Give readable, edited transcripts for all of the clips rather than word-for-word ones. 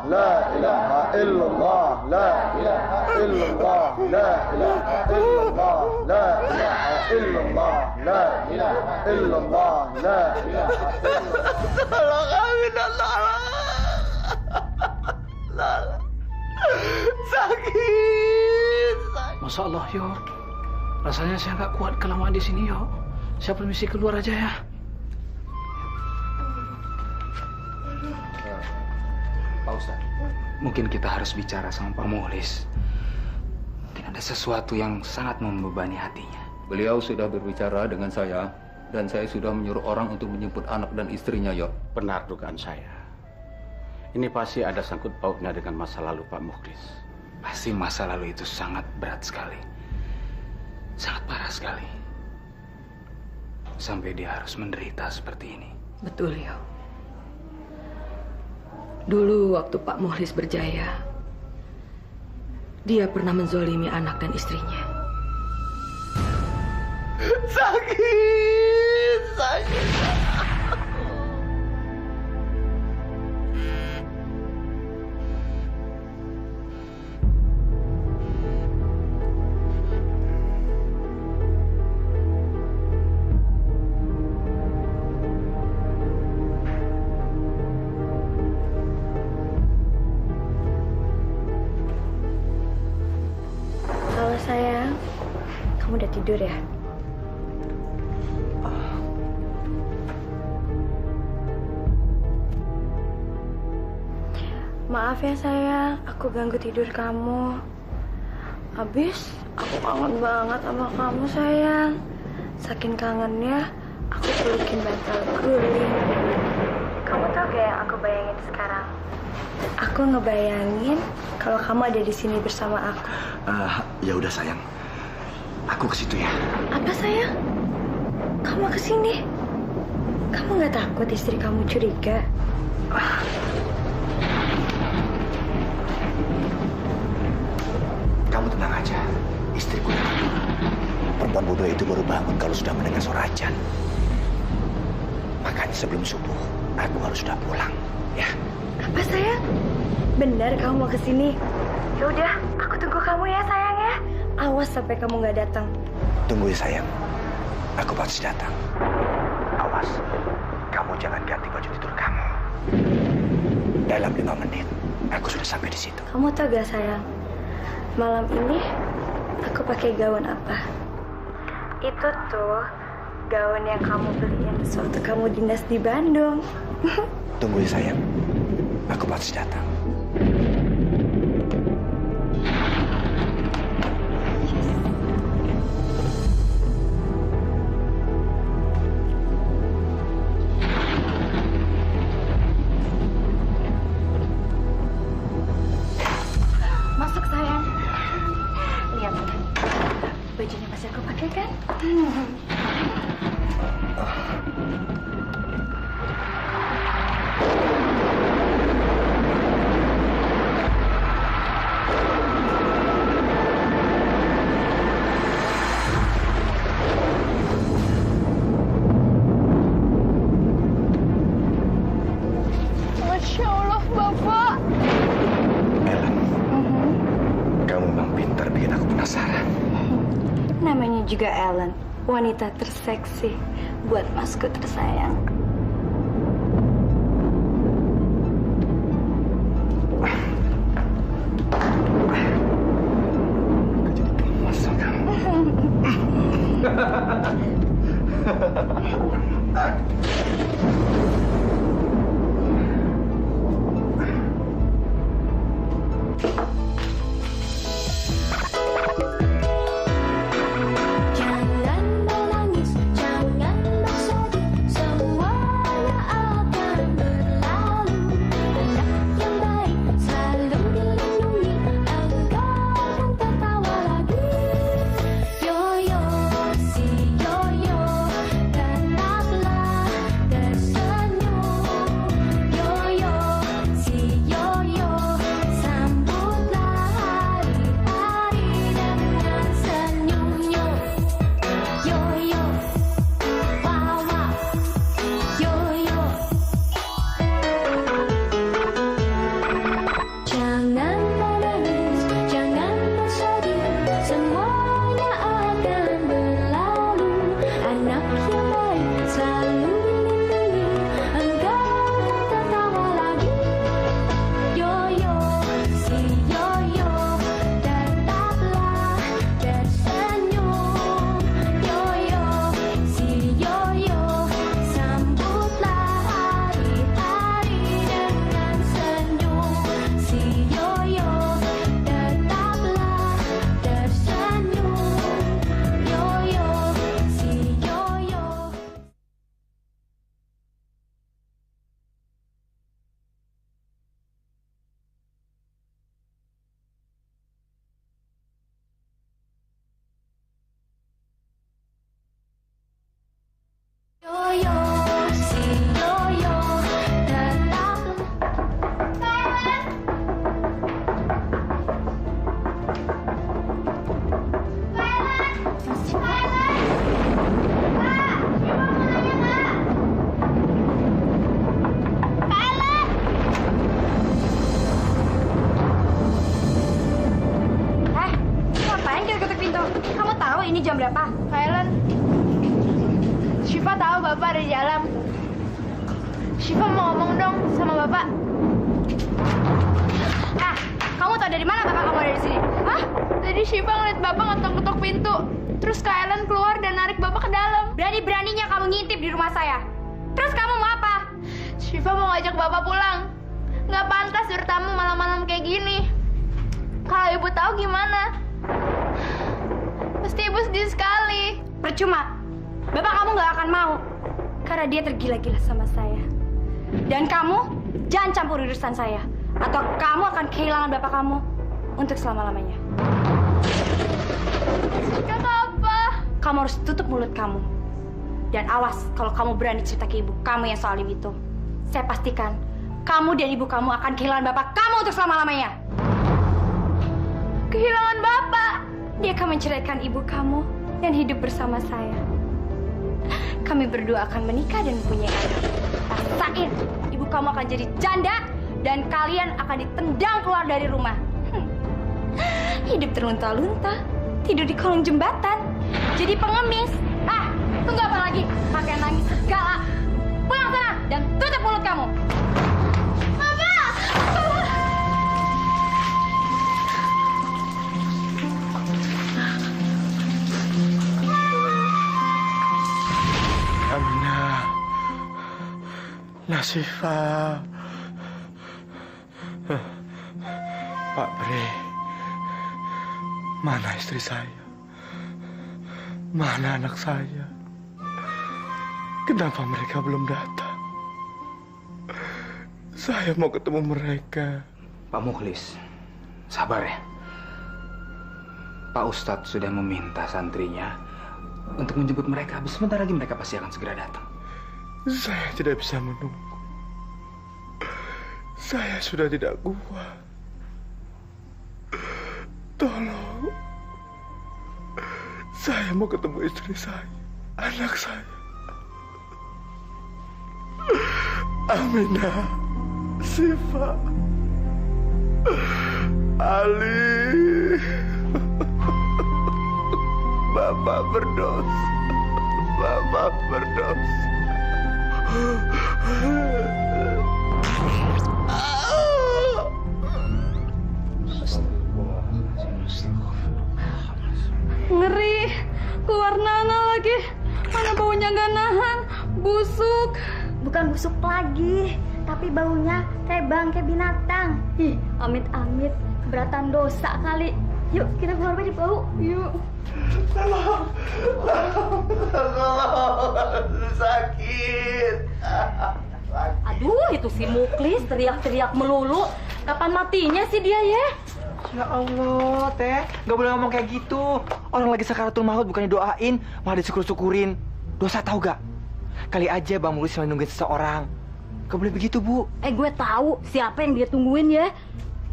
لا إله إلا الله لا إله إلا الله لا إله إلا الله لا إله إلا الله لا إله إلا الله لا إله إلا الله. Tolong kami, tolong. Sakit. Masya Allah, yo. Rasanya saya nggak kuat kelamaan di sini, yo. Saya permisi keluar aja ya. Pak Ustadz, mungkin kita harus bicara sama Pak Mukhlis. Mungkin ada sesuatu yang sangat membebani hatinya. Beliau sudah berbicara dengan saya, dan saya sudah menyuruh orang untuk menjemput anak dan istrinya, yo. Benar dugaan saya. Ini pasti ada sangkut pautnya dengan masa lalu Pak Mukhlis. Pasti masa lalu itu sangat berat sekali. Sangat parah sekali. Sampai dia harus menderita seperti ini. Betul, yo. Dulu waktu Pak Mukhlis berjaya, dia pernah menzolimi anak dan istrinya. Sakit, sakit. Halo sayang, kamu udah tidur ya? Maaf ya sayang, aku ganggu tidur kamu. Habis, aku kangen banget sama kamu sayang. Saking kangennya, aku pelukin bantal guling. Kamu tau gak yang aku bayangin sekarang? Aku ngebayangin kalau kamu ada di sini bersama aku. Ya udah sayang, aku ke situ ya. Apa sayang? Kamu ke sini? Kamu nggak takut istri kamu curiga? Kamu tenang aja, istriku udah tidur. Perempuan bodoh itu baru bangun kalau sudah mendengar suara azan. Makanya sebelum subuh, aku harus sudah pulang, ya. Apa sayang? Benar kamu mau ke sini? Ya udah, aku tunggu kamu ya sayang ya. Awas sampai kamu nggak datang. Tunggu ya sayang, aku pasti datang. Awas, kamu jangan ganti baju tidur kamu. Dalam 5 menit, aku sudah sampai di situ. Kamu tahu gak sayang? Malam ini aku pakai gaun apa? Itu tuh gaun yang kamu beliin sewaktu kamu dinas di Bandung. Tunggu ya sayang, aku pasti datang. Masuk sayang. Lihat, bajunya masih aku pakai kan? Masya Allah, Bapak. Ellen, kamu memang pintar bikin aku penasaran. Namanya juga Ellen, wanita terseksi buat masku tersayang. Jadi gemas kamu. Jangan menangis, jangan bersedih, semuanya akan berlalu. Anak yang baik selalu dilindungi, engkau akan tertawa lagi. Yoyo, si yoyo, tenanglah, ini jam berapa? Kailan, Syifa tahu Bapak ada di dalam. Syifa mau ngomong dong sama Bapak. Ah, kamu tahu dari mana Bapak kamu ada di sini? Hah? Tadi Syifa ngeliat Bapak ngetok-ngetok pintu. Terus Kailan keluar dan narik Bapak ke dalam. Berani-beraninya kamu ngintip di rumah saya. Terus kamu mau apa? Syifa mau ngajak Bapak pulang. Nggak pantas bertamu malam-malam kayak gini. Kalau Ibu tahu gimana? Pasti Ibu sedih sekali. Percuma. Bapak kamu nggak akan mau. Karena dia tergila-gila sama saya. Dan kamu jangan campur urusan saya. Atau kamu akan kehilangan bapak kamu untuk selama-lamanya. Kakak apa? Kamu harus tutup mulut kamu. Dan awas kalau kamu berani cerita ke ibu kamu yang soal itu. Saya pastikan kamu dan ibu kamu akan kehilangan bapak kamu untuk selama-lamanya. Kehilangan Bapak? Dia akan menceraikan ibu kamu dan hidup bersama saya. Kami berdua akan menikah dan mempunyai anak. Rasain, ibu kamu akan jadi janda dan kalian akan ditendang keluar dari rumah. Hidup terlunta-lunta, tidur di kolong jembatan, jadi pengemis. Ah, tunggu apa lagi? Pakai nangis segala. Pulang sana dan tutup mulut kamu. Aminah, Nasifa, Pak Bre, mana istri saya? Mana anak saya? Kenapa mereka belum datang? Saya mau ketemu mereka. Pak Mukhlis, sabar ya. Pak Ustadz sudah meminta santrinya untuk menjemput mereka. Sebentar lagi mereka pasti akan segera datang. Saya tidak bisa menunggu. Saya sudah tidak kuat. Tolong. Saya mau ketemu istri saya, anak saya. Aminah, Syifa, Ali. Bapak berdosa. Bapak berdosa. Ngeri, keluar Nana lagi. Mana baunya gak nahan, busuk. Bukan busuk lagi, tapi baunya kayak bangkai binatang. Ih, amit-amit, keberatan dosa kali. Yuk, kita keluar aja bau. Yuk. Tolong. Sakit. Aduh, itu si Mukhlis teriak-teriak melulu. Kapan matinya sih dia ya? Ya Allah, Teh. Gak boleh ngomong kayak gitu. Orang lagi sakaratul maut bukannya doain, malah disyukur-syukurin. Dosa tahu gak? Kali aja Bang Mukhlis cuma nungguin seseorang. Gak boleh begitu, Bu. Gue tahu siapa yang dia tungguin ya.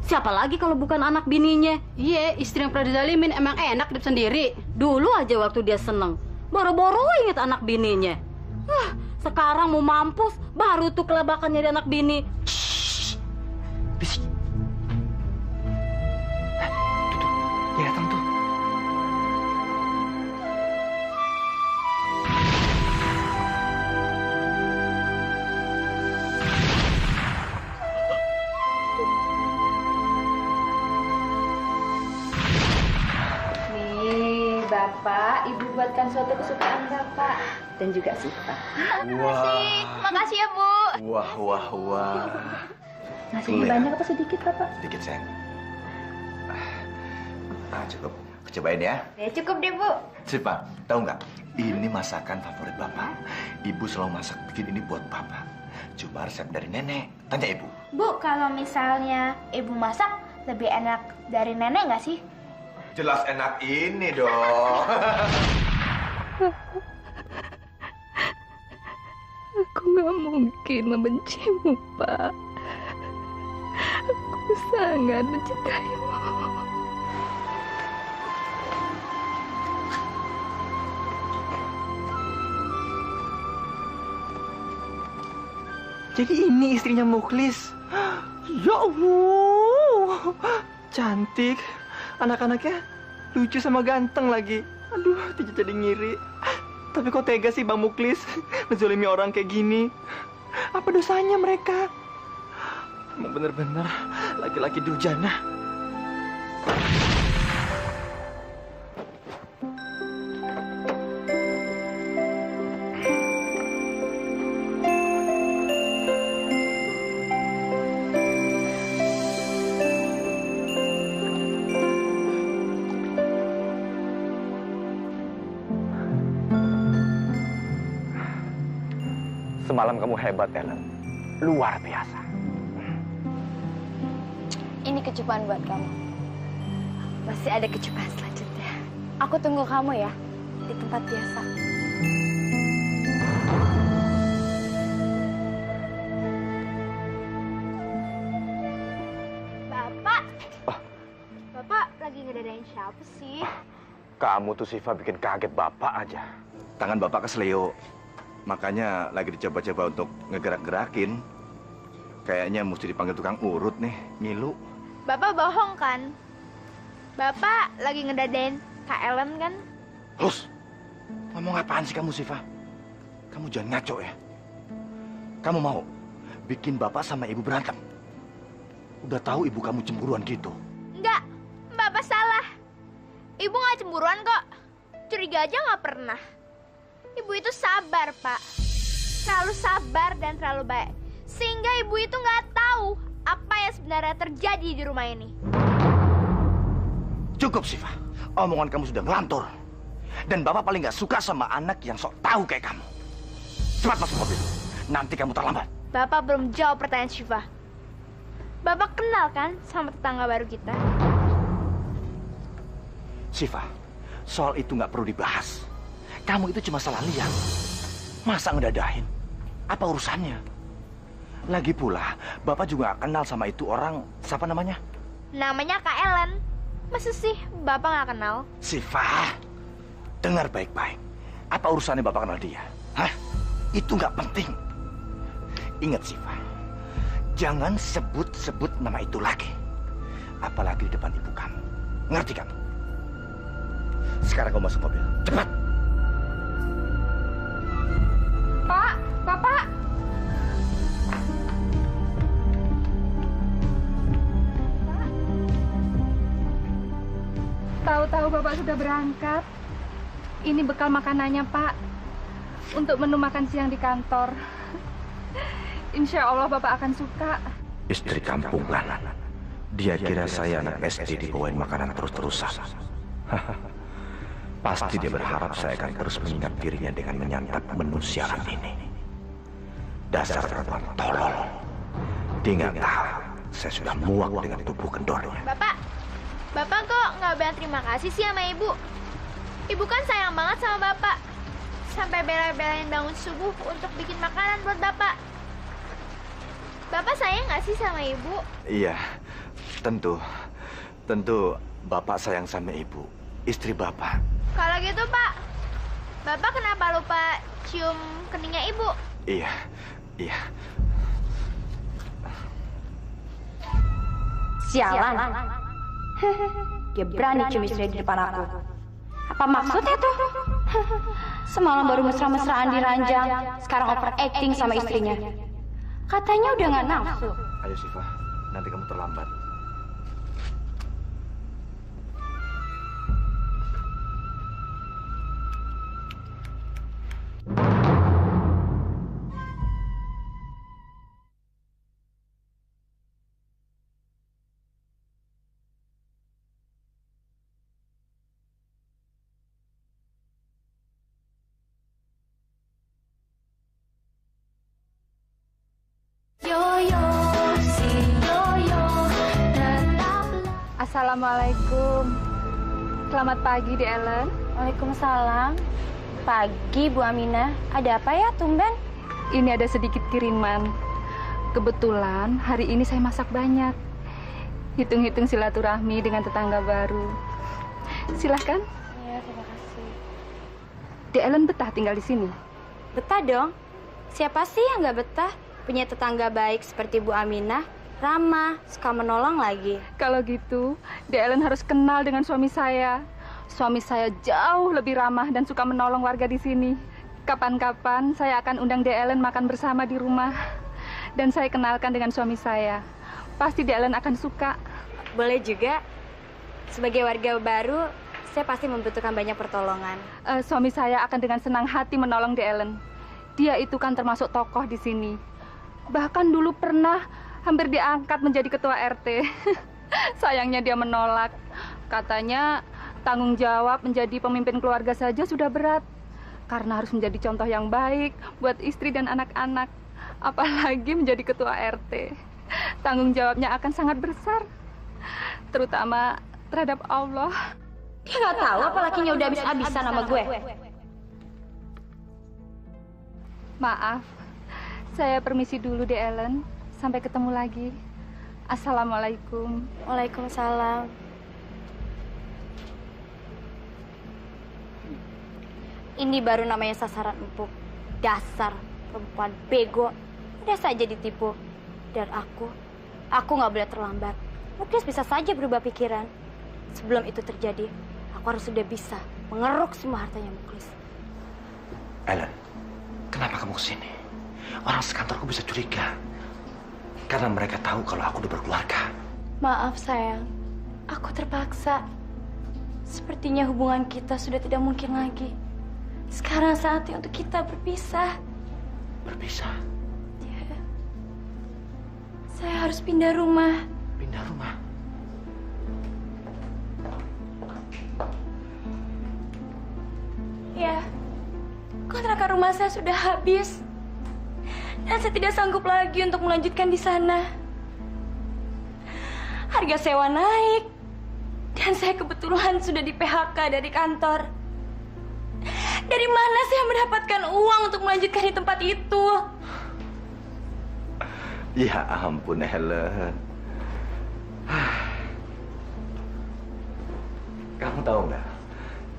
Siapa lagi kalau bukan anak bininya? Iya, istri yang pernah dizalimin emang enak hidup sendiri. Dulu aja waktu dia seneng, boro-boro inget anak bininya. Sekarang mau mampus, baru tuh kelabakan jadi anak bini. Bisik. Tuh, dia datang tuh. Bapak, Ibu buatkan suatu kesukaan Bapak dan juga Syifa. Makasih ya, Bu. Wah. Nasinya banyak apa sedikit, Bapak? Sedikit, sayang. Cukup. Cobain ya. Ya, cukup deh, Bu. Syifa, tahu nggak? Ini masakan favorit Bapak. Ibu selalu masak bikin ini buat Bapak. Cuma resep dari nenek. Tanya Ibu. Bu, kalau misalnya Ibu masak lebih enak dari nenek nggak sih? Jelas enak ini dong. Aku gak mungkin membencimu, Pak. Aku sangat mencintaimu. Jadi ini istrinya Mukhlis. Ya Allah. Cantik. Anak-anaknya lucu sama ganteng lagi. Aduh, Tica jadi ngiri. Tapi kok tega sih Bang Muklis menzolimi orang kayak gini? Apa dosanya mereka? Emang bener-bener laki-laki durjana. Semalam kamu hebat, Ellen. Luar biasa. Ini kejutan buat kamu. Masih ada kejutan selanjutnya. Aku tunggu kamu ya di tempat biasa. Bapak. Bapak lagi ngedadain siapa sih? Kamu tuh Siva bikin kaget Bapak aja. Tangan Bapak keseleo. Makanya lagi dicoba-coba untuk ngegerak-gerakin. Kayaknya mesti dipanggil tukang urut nih, ngilu. Bapak bohong kan? Bapak lagi ngedadain Kak Ellen kan? Hus, ngomong apaan sih kamu, Siva? Kamu jangan ngaco ya. Kamu mau bikin Bapak sama Ibu berantem? Udah tahu Ibu kamu cemburuan gitu. Enggak, Bapak salah. Ibu nggak cemburuan kok. Curiga aja nggak pernah. Ibu itu sabar, Pak. Terlalu sabar dan terlalu baik. Sehingga ibu itu nggak tahu apa yang sebenarnya terjadi di rumah ini. Cukup, Siva. Omongan kamu sudah ngelantur. Dan Bapak paling nggak suka sama anak yang sok tahu kayak kamu. Cepat masuk mobil. Nanti kamu terlambat. Bapak belum jawab pertanyaan Syifa. Bapak kenal kan sama tetangga baru kita? Siva, soal itu nggak perlu dibahas. Kamu itu cuma salah lihat. Masa ngedadahin? Apa urusannya? Lagi pula, Bapak juga nggak kenal sama itu orang. Siapa namanya? Namanya Kak Ellen. Masa sih Bapak nggak kenal? Siva, dengar baik-baik. Apa urusannya Bapak kenal dia? Hah? Itu nggak penting. Ingat, Siva. Jangan sebut-sebut nama itu lagi. Apalagi di depan ibu kamu. Ngerti kamu? Sekarang kamu masuk mobil. Cepat! Pak, Bapak. Tahu-tahu Bapak sudah berangkat. Ini bekal makanannya, Pak. Untuk menu makan siang di kantor. Insya Allah Bapak akan suka. Istri kampungan. Dia kira saya anak SD dibawain makanan terus-terusan. Pasti dia berharap saya akan terus mengingat dirinya dengan menyantap menu siaran ini. Dasar perempuan tolol. Dia nggak tahu saya sudah muak dengan tubuh kendornya. Bapak kok nggak bilang terima kasih sih sama Ibu? Ibu kan sayang banget sama Bapak. Sampai bela-belain bangun subuh untuk bikin makanan buat Bapak. Bapak sayang nggak sih sama Ibu? Iya, tentu. Tentu Bapak sayang sama Ibu, istri Bapak. Kalau gitu Pak, Bapak kenapa lupa cium keningnya Ibu? Iya. Sialan. Dia berani cium istri di depan aku. Apa maksudnya tuh? Semalam baru mesra-mesraan di ranjang, sekarang overacting sama istrinya. Katanya udah nggak nafsu. Ayo Siva, nanti kamu terlambat. Assalamualaikum. Selamat pagi, De Ellen. Waalaikumsalam. Pagi, Bu Aminah. Ada apa ya, tumben? Ini ada sedikit kiriman. Kebetulan hari ini saya masak banyak. Hitung-hitung silaturahmi dengan tetangga baru. Silahkan. Iya, terima kasih. De Ellen betah tinggal di sini? Betah dong. Siapa sih yang nggak betah? Punya tetangga baik seperti Bu Aminah, ramah, suka menolong lagi. Kalau gitu, De Ellen harus kenal dengan suami saya. Suami saya jauh lebih ramah dan suka menolong warga di sini. Kapan-kapan saya akan undang De Ellen makan bersama di rumah. Dan saya kenalkan dengan suami saya. Pasti De Ellen akan suka. Boleh juga. Sebagai warga baru, saya pasti membutuhkan banyak pertolongan. Suami saya akan dengan senang hati menolong De Ellen. Dia itu kan termasuk tokoh di sini. Bahkan dulu pernah hampir diangkat menjadi ketua RT. Sayangnya dia menolak. Katanya tanggung jawab menjadi pemimpin keluarga saja sudah berat. Karena harus menjadi contoh yang baik buat istri dan anak-anak. Apalagi menjadi ketua RT. Tanggung jawabnya akan sangat besar. Terutama terhadap Allah. Dia nggak tahu apa lakinya udah habis-habisan sama gue. Maaf, saya permisi dulu De Ellen. Sampai ketemu lagi. Assalamualaikum. Waalaikumsalam. Ini baru namanya sasaran empuk. Dasar perempuan bego. Udah saja ditipu. Dan aku nggak boleh terlambat. Muklis bisa saja berubah pikiran. Sebelum itu terjadi, aku harus sudah bisa mengeruk semua hartanya Muklis. Ellen, kenapa kamu kesini? Orang sekantorku bisa curiga. Karena mereka tahu kalau aku udah berkeluarga. Maaf sayang, aku terpaksa. Sepertinya hubungan kita sudah tidak mungkin lagi. Sekarang saatnya untuk kita berpisah. Berpisah? Ya. Saya harus pindah rumah. Pindah rumah? Ya, kontrakan rumah saya sudah habis. Dan saya tidak sanggup lagi untuk melanjutkan di sana. Harga sewa naik. Dan saya kebetulan sudah di PHK dari kantor. Dari mana saya mendapatkan uang untuk melanjutkan di tempat itu? Ya ampun, Helen. Kamu tahu nggak?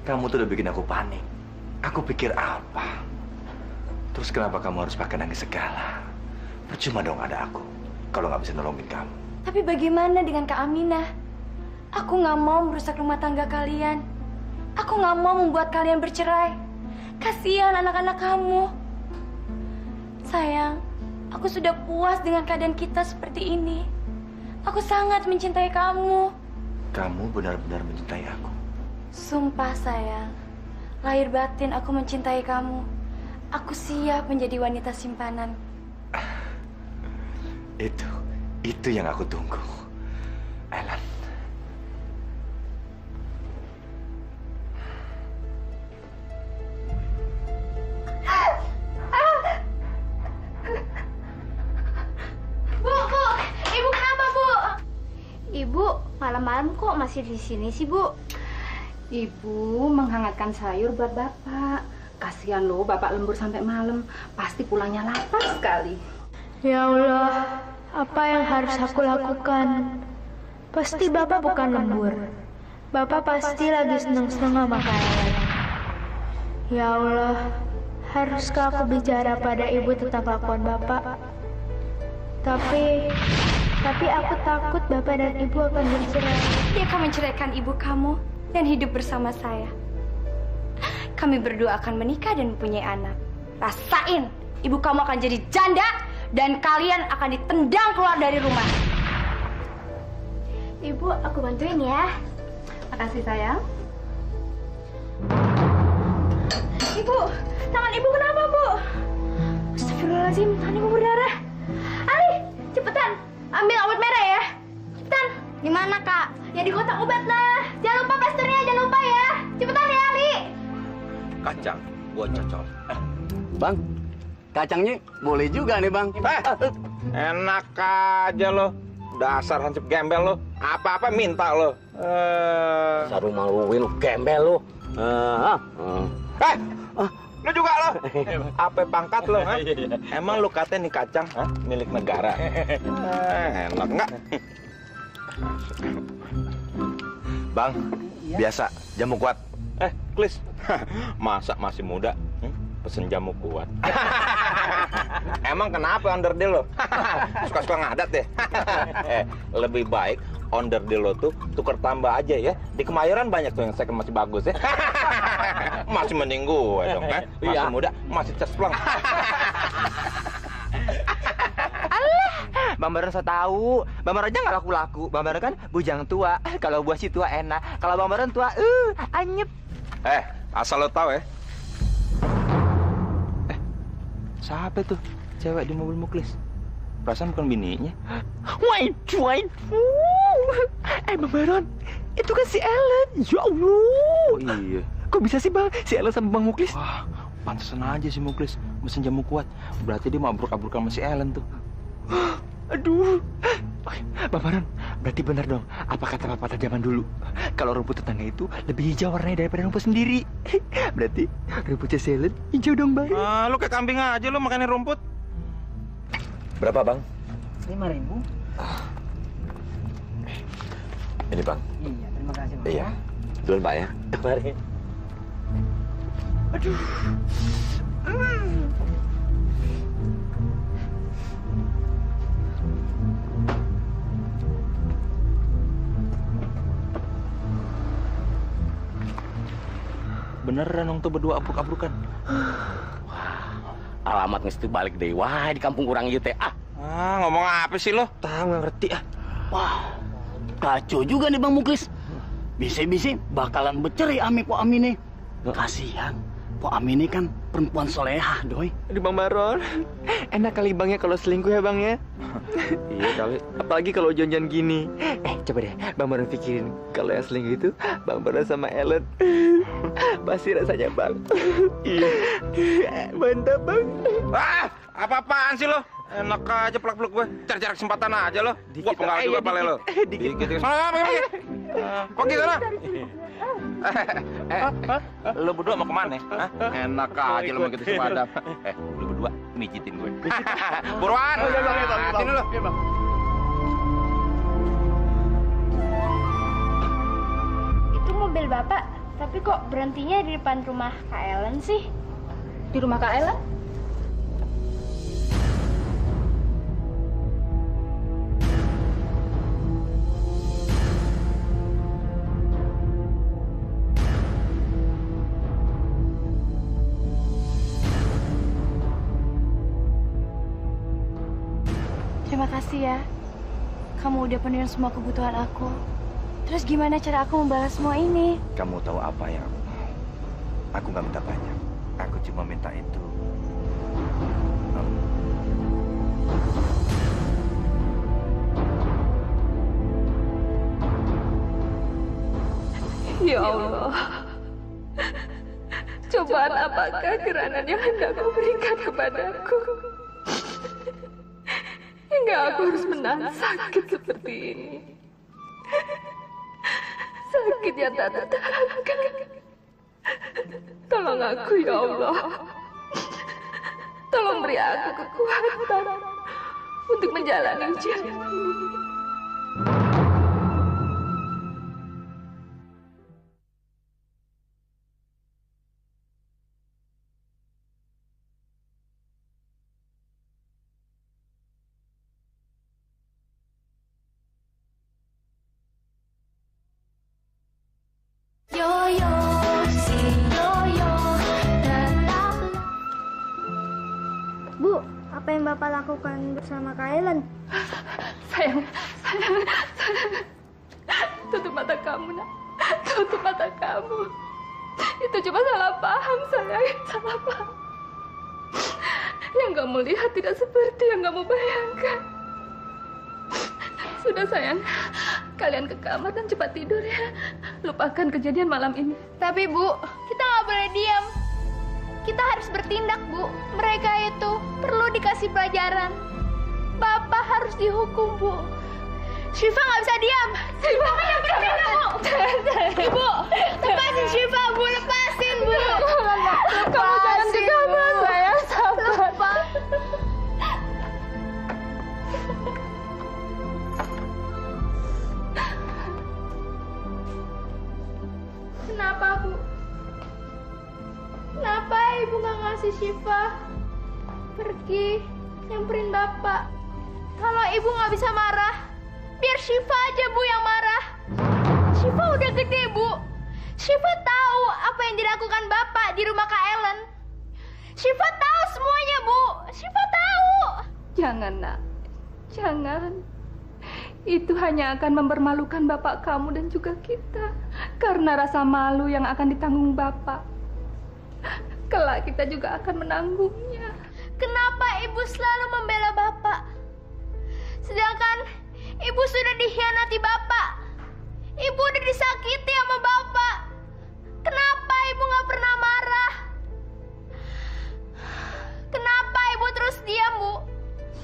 Kamu tuh udah bikin aku panik. Aku pikir apa? Terus kenapa kamu harus pakai nangis segala? Percuma dong ada aku kalau nggak bisa nolongin kamu. Tapi bagaimana dengan Kak Aminah? Aku nggak mau merusak rumah tangga kalian. Aku nggak mau membuat kalian bercerai. Kasihan anak-anak kamu. Sayang, aku sudah puas dengan keadaan kita seperti ini. Aku sangat mencintai kamu. Kamu benar-benar mencintai aku. Sumpah sayang, lahir batin aku mencintai kamu. Aku siap menjadi wanita simpanan. Itu yang aku tunggu. Ellen. Bu, Ibu kenapa, Bu? Ibu, malam-malam kok masih di sini sih, Bu? Ibu menghangatkan sayur buat Bapak. Kasihan loh, Bapak lembur sampai malam. Pasti pulangnya lapar sekali. Ya Allah, apa yang harus aku lakukan? Pasti Bapak bukan lembur. Bapak pasti lagi senang-senang sama kalian. Ya Allah, haruskah aku bicara pada ibu tentang kelakuan Bapak? Tapi aku takut Bapak dan Ibu akan bercerai. Dia akan menceraikan ibu kamu dan hidup bersama saya. Kami berdua akan menikah dan mempunyai anak. Rasain, ibu kamu akan jadi janda dan kalian akan ditendang keluar dari rumah. Ibu, aku bantuin ya. Makasih sayang. Ibu, tangan Ibu kenapa, Bu? Astagfirullahaladzim, tangan Ibu berdarah. Ali, cepetan, ambil obat merah ya. Cepetan. Di mana, Kak? Ya di kotak obat lah. Jangan lupa plasternya, jangan lupa ya. Cepetan ya, Ali. Kacang, gua cocol. Bang, kacangnya boleh juga nih, Bang. Enak aja lo. Dasar hansip gembel lo. Apa-apa minta lo. Saru maluin lu gembel lu. Lu juga lo. Apa pangkat lo? Emang lu katanya nih kacang milik negara? Enak enggak? Bang, biasa jamu kuat. Klis. Masa masih muda? Pesen jamu kuat. Emang kenapa onderdil lo? Suka-suka ngadat deh. Lebih baik onderdil lo tuh tuker tambah aja ya. Di Kemayoran banyak tuh yang second masih bagus ya. Masih mending gue dong kan. Masih muda, masih cespleng. Bang Baron saya tahu. Bang Baron aja nggak laku-laku. Bang Baron kan bujang tua. Kalau buah si tua enak. Kalau Bang Baron tua, anyep. Asal lo tahu ya. Siapa tuh cewek di mobil Muklis? Perasaan bukan bininya. Wait. Bang Baron, itu kan si Ellen. Ya Allah. Oh iya. Kok bisa sih Bang, si Ellen sama Bang Muklis? Wah, pantesan aja si Muklis mesin jamu kuat. Berarti dia mau abruk-abrukan sama si Ellen tuh. Aduh. Bang Baron, berarti benar dong apa kata pepatah zaman dulu. Kalau rumput tetangga itu lebih hijau warnanya daripada rumput sendiri. Berarti rumputnya si Ellen hijau dong Bang. Lu kayak kambing aja lu makannya rumput. Berapa Bang? 5.000. Ini Bang. Iya, terima kasih Bang. Iya. Duluan Pak ya. Mari. Aduh. Beneran dong tuh berdua abruk-abrukan. Alamat mesti balik deh. Wah, di kampung kurang ieu teh. Ngomong apa sih lo? Tahu nggak ngerti ah. Wah, kacau juga nih Bang Muklis. Bisa-bisa bakalan bercerai ame Po Amine. Kasihan. Po Amine kan perempuan solehah, doi. Aduh Bang Baron, enak kali Bang ya kalau selingkuh ya Bang ya. Iya kali. Apalagi kalau janjian gini. Coba deh Bang Baron pikirin kalau yang selingkuh itu Bang Baron sama Ellen. Pasti rasanya Bang. Iya. Mantap Bang. Apa-apaan sih lo? Enak aja pelak-peluk gue. Cari-cari kesempatan aja lo. Gue penggal juga pale lo. Dikit. Sana, pergi. Pergi sana. Lo berdua mau kemana? Enak aja lo begitu sepadan. Lo berdua mijitin gue. Buruan. Sini lo. Itu mobil Bapak, tapi kok berhentinya di depan rumah Kak Ellen sih? Di rumah Kak Ellen? Terima kasih ya. Kamu udah penuhin semua kebutuhan aku. Terus gimana cara aku membalas semua ini? Kamu tahu apa yang aku mau? Aku nggak minta banyak. Aku cuma minta itu. Ya Allah, cobaan apakah gerangan yang hendak kau berikan kepadaku? Hingga aku harus menahan sakit seperti ini. Sakit yang tak tertahankan. Tolong aku ya Allah. Tolong beri aku kekuatan untuk menjalani ujian ini. Bu, apa yang Bapak lakukan bersama Kak Ellen? Sayang. Tutup mata kamu, nak. Tutup mata kamu. Itu cuma salah paham, sayang. Salah paham. Yang kamu lihat tidak seperti yang kamu bayangkan. Sudah, sayang. Kalian ke kamar dan cepat tidur ya. Lupakan kejadian malam ini. Tapi Bu, kita nggak boleh diam. Kita harus bertindak, Bu. Mereka itu perlu dikasih pelajaran. Bapak harus dihukum, Bu. Syifa nggak bisa diam. Syifa nggak bisa diam, Bu. Ibu, lepasin Syifa, Bu. Lepasin, Bu. Kamu jangan ke kamar, sayang. Sabar. Kenapa, Bu? Kenapa Ibu nggak ngasih Syifa pergi nyamperin Bapak? Kalau Ibu nggak bisa marah, Biar Syifa aja, Bu, yang marah. Syifa udah gede, Bu. Syifa tahu apa yang dilakukan Bapak di rumah Kak Ellen. Syifa tahu semuanya, Bu. Syifa tahu. Jangan, Nak. Jangan. Itu hanya akan mempermalukan bapak kamu dan juga kita. Karena rasa malu yang akan ditanggung bapak, kelak kita juga akan menanggungnya. Kenapa Ibu selalu membela Bapak? Sedangkan Ibu sudah dikhianati Bapak. Ibu udah disakiti sama Bapak. Kenapa Ibu gak pernah marah? Kenapa Ibu terus diam, Bu?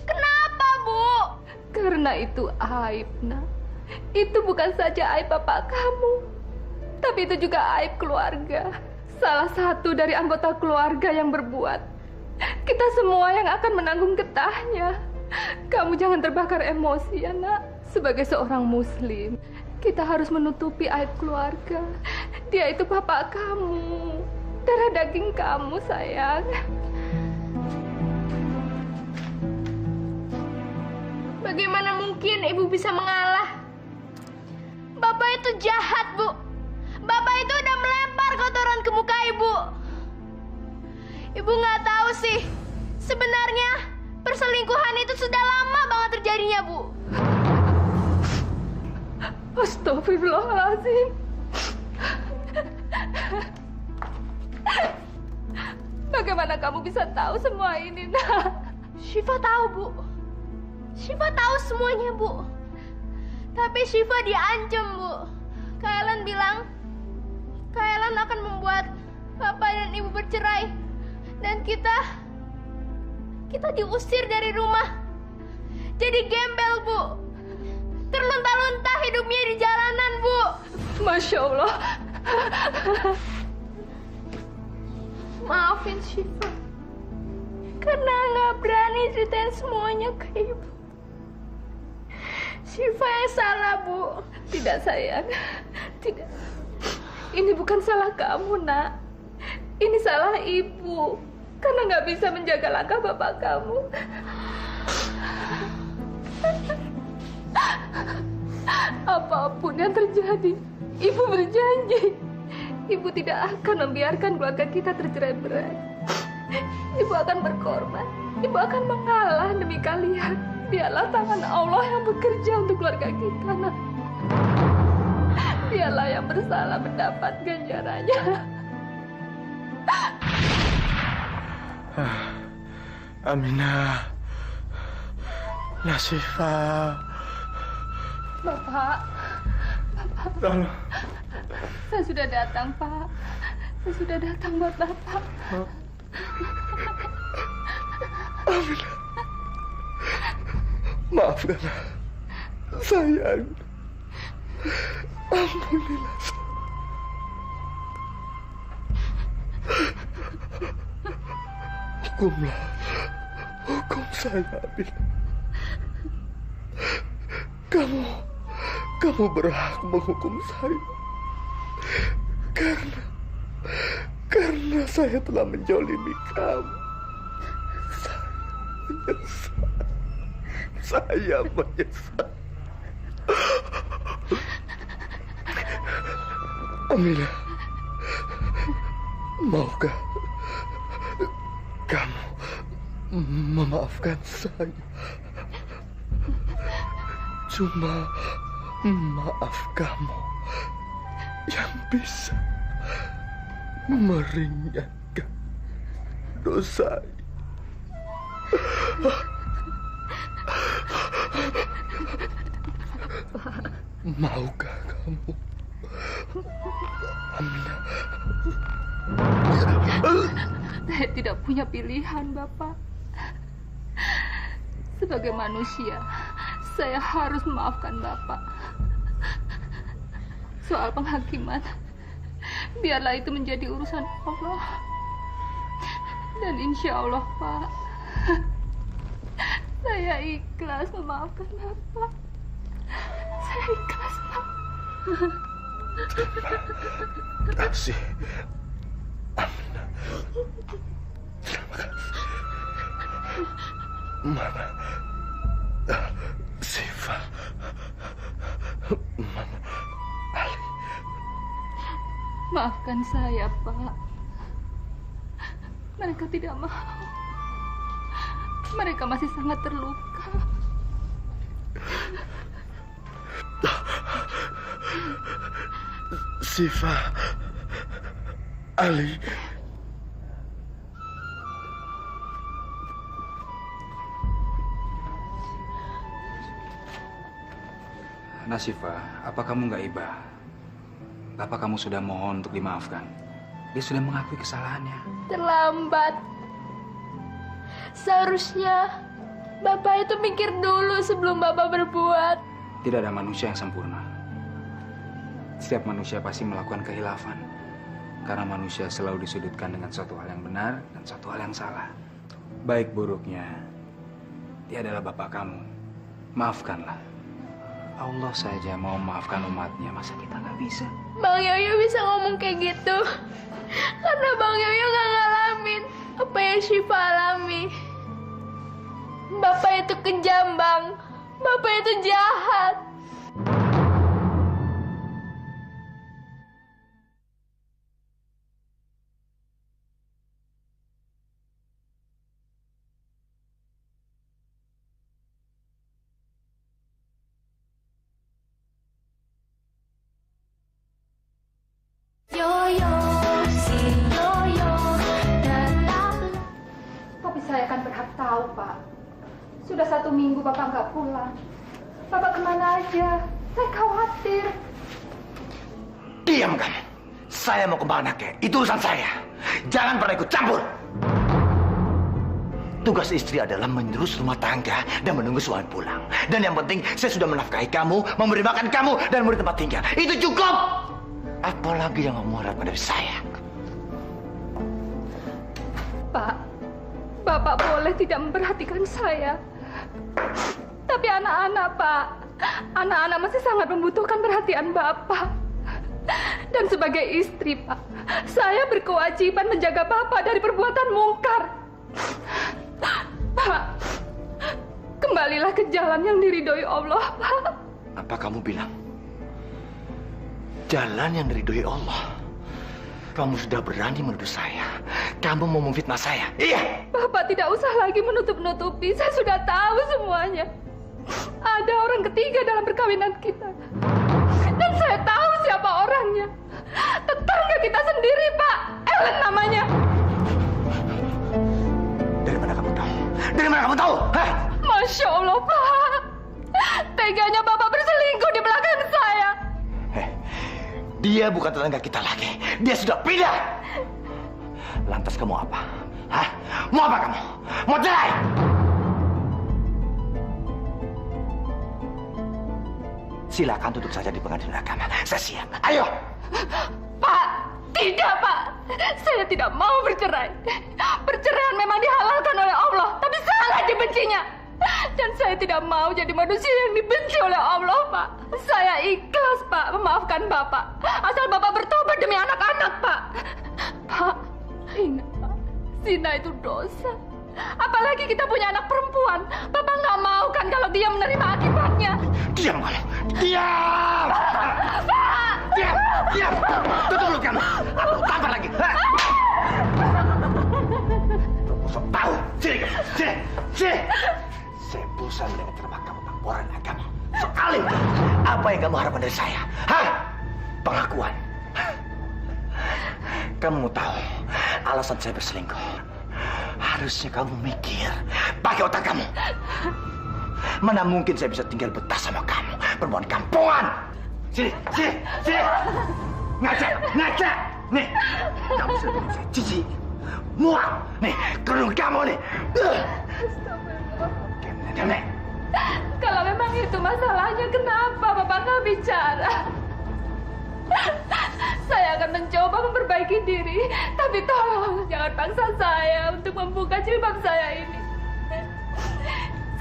Kenapa, Bu? Karena itu aib, Nak. Itu bukan saja aib bapak kamu, tapi itu juga aib keluarga. Salah satu dari anggota keluarga yang berbuat. Kita semua yang akan menanggung getahnya. Kamu jangan terbakar emosi, ya, Nak. Sebagai seorang muslim, kita harus menutupi aib keluarga. Dia itu bapak kamu, darah daging kamu, sayang. Bagaimana mungkin Ibu bisa mengalah? Bapak itu jahat, Bu. Bapak itu udah melempar kotoran ke muka Ibu. Ibu nggak tahu sih, sebenarnya perselingkuhan itu sudah lama banget terjadinya, Bu. Astagfirullahaladzim. Bagaimana kamu bisa tahu semua ini, Nak? Syifa tahu, Bu. Syifa tahu semuanya, Bu. Tapi Syifa diancam, Bu. Kak Ellen bilang, Kak Ellen akan membuat Bapak dan Ibu bercerai. Dan kita diusir dari rumah. Jadi gembel, Bu. Terlunta-lunta hidupnya di jalanan, Bu. Masya Allah. Maafin Syifa. Karena nggak berani ceritain semuanya ke Ibu. Syifa yang salah, Bu. Tidak, sayang. Tidak. Ini bukan salah kamu, Nak. Ini salah Ibu. Karena nggak bisa menjaga langkah bapak kamu. Apapun yang terjadi, Ibu berjanji. Ibu tidak akan membiarkan keluarga kita tercerai-berai. Ibu akan berkorban. Ibu akan mengalah demi kalian. Biarlah tangan Allah yang bekerja untuk keluarga kita, Nak. Biarlah yang bersalah mendapat ganjarannya. Aminah, Syifa. Bapak. Tolong. Saya sudah datang, Pak. Saya sudah datang buat Bapak. Aminah, maafkan sayang. Ampunilah. Hukumlah, hukum saya, Aminah. Kamu berhak menghukum saya. Karena saya telah menjolimi kamu. Saya menyesal. Aminah, maukah kamu memaafkan saya? Cuma maaf kamu yang bisa meringankan dosa. Maukah kamu, Aminah? Saya tidak punya pilihan, Bapak. Sebagai manusia, saya harus memaafkan Bapak. Soal penghakiman, biarlah itu menjadi urusan Allah. Dan insya Allah, Pak, saya ikhlas memaafkan Bapak. Saya ikhlas, Pak. Terima kasih, Aminah. Terima kasih. Mana Siva. Mana Ali? Maafkan saya, Pak. Mereka tidak mau. Mereka masih sangat terluka. Siva. Ali. Nasifa, apa kamu nggak iba? Bapak kamu sudah mohon untuk dimaafkan. Dia sudah mengakui kesalahannya. Terlambat. Seharusnya Bapak itu mikir dulu sebelum Bapak berbuat. Tidak ada manusia yang sempurna. Setiap manusia pasti melakukan kehilafan. Karena manusia selalu disudutkan dengan suatu hal yang benar dan suatu hal yang salah. Baik buruknya, dia adalah Bapak kamu. Maafkanlah. Allah saja mau memaafkan umatnya, masa kita nggak bisa? Bang Yoyo bisa ngomong kayak gitu karena Bang Yoyo nggak ngalamin apa yang Syifa alami. Bapak itu kejam, Bang. Bapak itu jahat. Tapi saya akan berhak tahu, Pak. Sudah 1 minggu Bapak nggak pulang. Bapak kemana aja? Saya khawatir. Diam kamu. Saya mau kemana, Kek? Itu urusan saya. Jangan pernah ikut campur. Tugas istri adalah menerus rumah tangga dan menunggu suami pulang. Dan yang penting, saya sudah menafkahi kamu, memberi makan kamu, dan memberi tempat tinggal. Itu cukup. Apalagi yang kamu harapkan dari saya? Pak, Bapak boleh tidak memperhatikan saya. Tapi anak-anak, Pak. Anak-anak masih sangat membutuhkan perhatian Bapak. Dan sebagai istri, Pak, saya berkewajiban menjaga Bapak dari perbuatan mungkar. Pak, kembalilah ke jalan yang diridhoi Allah, Pak. Apa kamu bilang? Jalan yang diridhoi Allah. Kamu sudah berani menuduh saya. Kamu mau memfitnah saya. Iya. Bapak tidak usah lagi menutup-nutupi. Saya sudah tahu semuanya. Ada orang ketiga dalam perkawinan kita. Dan saya tahu siapa orangnya. Tetangga kita sendiri, Pak. Ellen namanya. Dari mana kamu tahu? Dari mana kamu tahu? Hah? Masya Allah, Pak. Teganya Bapak berselingkuh di belakang saya. Dia bukan tetangga kita lagi. Dia sudah pindah. Lantas kamu apa? Hah? Mau apa kamu? Mau cerai? Silakan tutup saja di pengadilan agama. Saya siap. Ayo. Pak, tidak, Pak. Saya tidak mau bercerai. Perceraian memang dihalalkan oleh Allah, tapi sangat dibencinya. Dan saya tidak mau jadi manusia yang dibenci oleh Allah, Pak. Saya ikhlas, Pak, memaafkan Bapak. Asal Bapak bertobat demi anak-anak, Pak. Pak, ingat, Pak. Zina itu dosa. Apalagi kita punya anak perempuan. Bapak nggak mau kan kalau dia menerima akibatnya. Diam kamu. Diam. Pak. Diam. Diam. Tutup mulut kamu. Aku tampar lagi. Sok tahu. Sini. Sini. Sini. Saya bosan dengan ceramah kamu tentang orang agama. Sekali. Apa yang kamu harapkan dari saya? Hah? Pengakuan. Kamu mau tahu alasan saya berselingkuh? Harusnya kamu mikir. Pakai otak kamu. Mana mungkin saya bisa tinggal betah sama kamu, perempuan kampungan. Sini, sini, sini. Ngaca, ngaca. Nih, kamu sudah bikin saya jijik. Muak. Nih, kerudung kamu nih. Nih. Kalau memang itu masalahnya, kenapa Bapak nggak bicara? Saya akan mencoba memperbaiki diri, tapi tolong jangan paksa saya untuk membuka jilbab saya ini.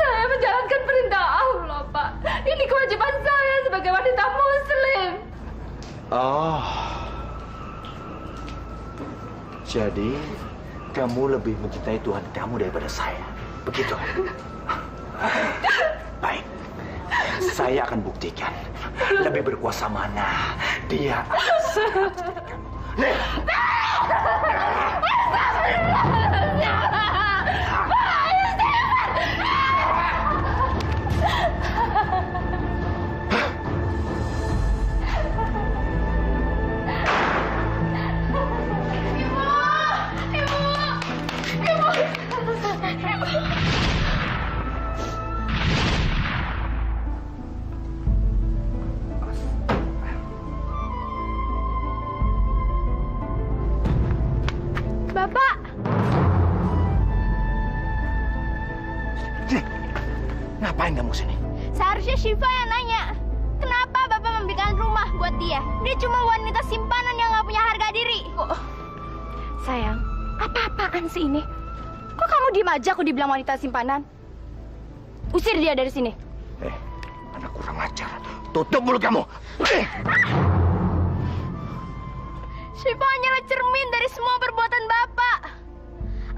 Saya menjalankan perintah Allah, Pak. Ini kewajiban saya sebagai wanita Muslim. Oh, jadi kamu lebih mencintai Tuhan kamu daripada saya, begitu? Saya akan buktikan. Lebih berkuasa mana dia akan sangat nih. Bapak! Ngapain kamu sini? Seharusnya Syifa yang nanya. Kenapa Bapak memberikan rumah buat dia? Dia cuma wanita simpanan yang nggak punya harga diri. Sayang, apa-apaan sih ini? Kok kamu diem aja aku dibilang wanita simpanan? Usir dia dari sini. Anak kurang ajar. Tutup mulut kamu. Syifa hanyalah cermin dari semua perbuatan Bapak.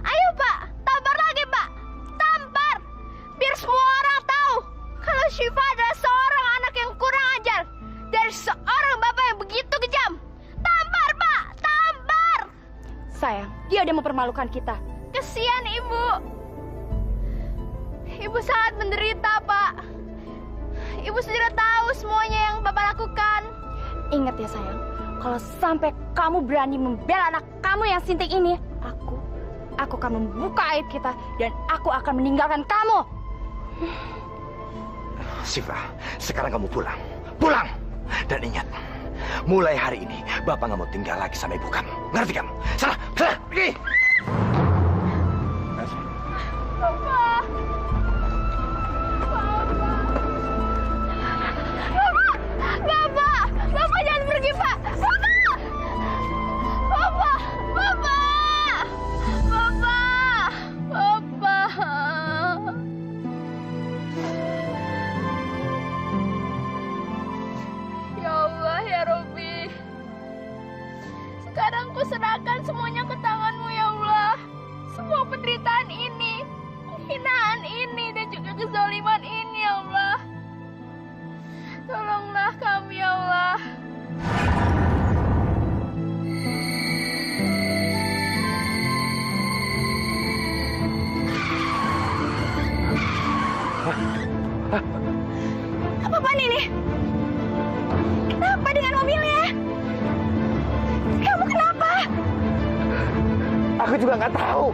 Ayo Pak, tampar lagi Pak. Tampar. Biar semua orang tahu kalau Syifa adalah seorang anak yang kurang ajar dari seorang Bapak yang begitu kejam. Tampar Pak, tampar. Sayang, dia udah mempermalukan kita. Kesian Ibu. Ibu sangat menderita Pak. Ibu sudah tahu semuanya yang Bapak lakukan. Ingat ya sayang, kalau sampai kamu berani membela anak kamu yang sinting ini, aku akan membuka aib kita dan aku akan meninggalkan kamu. Syifa, sekarang kamu pulang. Pulang! Dan ingat, mulai hari ini Bapak nggak mau tinggal lagi sama ibu kamu. Ngerti kamu? Sana, sana, pergi! Bapak! Bapak! Bapak jangan pergi Pak! Bapak! Bapak! Bapak! Bapak! Bapak! Ya Allah, ya Robbi. Sekarang ku serahkan semuanya ke tangan-Mu ya Allah. Semua penderitaan ini, hinaan ini, dan juga kezaliman ini ya Allah. Tolonglah kami ya Allah. Apa-apaan ini? Kenapa dengan mobilnya? Kamu kenapa? Aku juga nggak tahu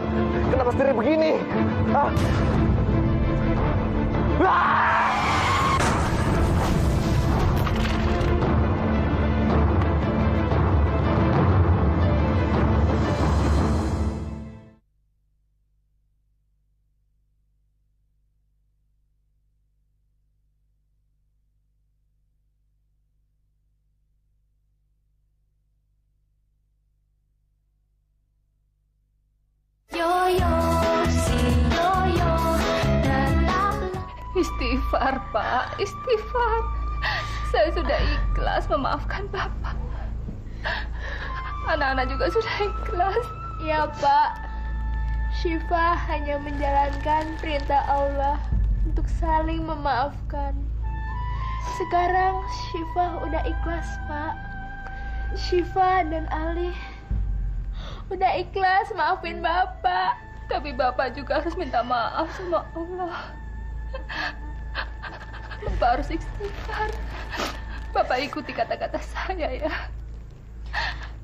kenapa setirnya begini. Istighfar, Pak. Istighfar. Saya sudah ikhlas memaafkan Bapak. Anak-anak juga sudah ikhlas. Ya, Pak. Syifa hanya menjalankan perintah Allah untuk saling memaafkan. Sekarang Syifa udah ikhlas, Pak. Syifa dan Ali udah ikhlas maafin Bapak. Tapi Bapak juga harus minta maaf sama Allah. Bapak harus istighfar. Bapak ikuti kata-kata saya ya.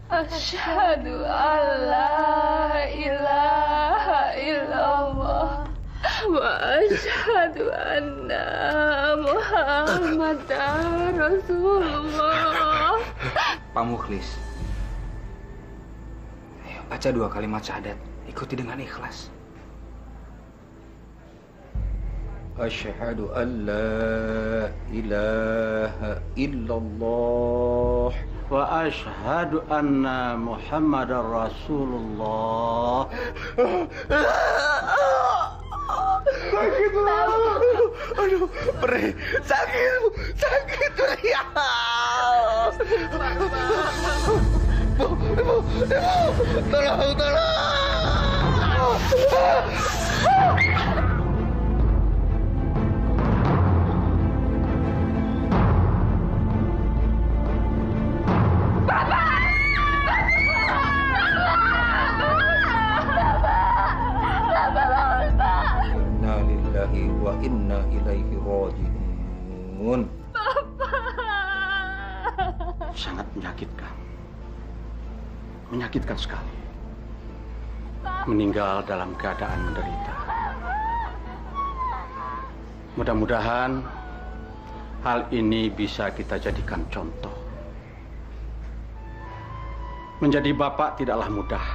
Asyhadu alla ilaha illallah wa asyhadu anna Muhammadar Rasulullah. Pak Mukhlis, ayo baca 2 kalimat syahadat. Ikuti dengan ikhlas. Asyhadu an la ilaha illallah wa asyhadu anna Muhammadar Rasulullah. Sakit Bu. Aduh, perih. Sakit Bu. Sakit perih. Bu, ibu, tolong. sangat menyakitkan. Menyakitkan sekali. Meninggal dalam keadaan menderita. Mudah-mudahan hal ini bisa kita jadikan contoh. Menjadi bapak tidaklah mudah.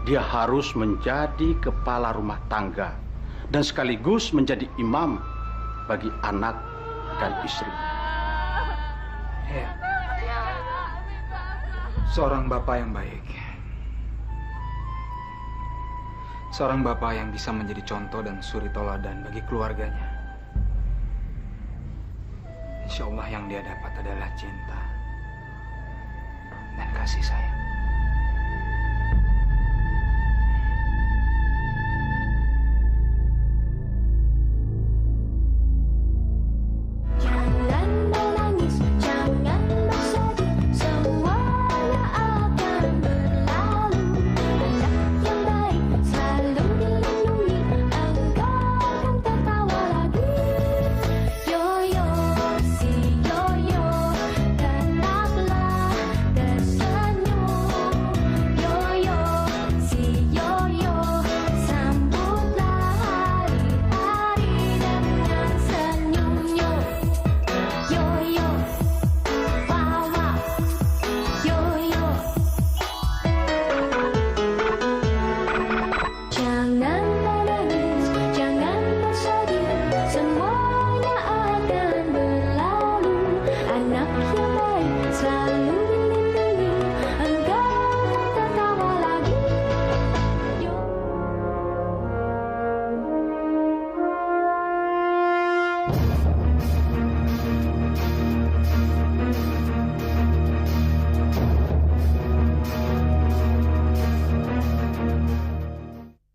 Dia harus menjadi kepala rumah tangga dan sekaligus menjadi imam bagi anak dan istri. Ya. Seorang bapak yang baik. Seorang bapak yang bisa menjadi contoh dan suri toladan bagi keluarganya. Insya Allah yang dia dapat adalah cinta dan kasih sayang.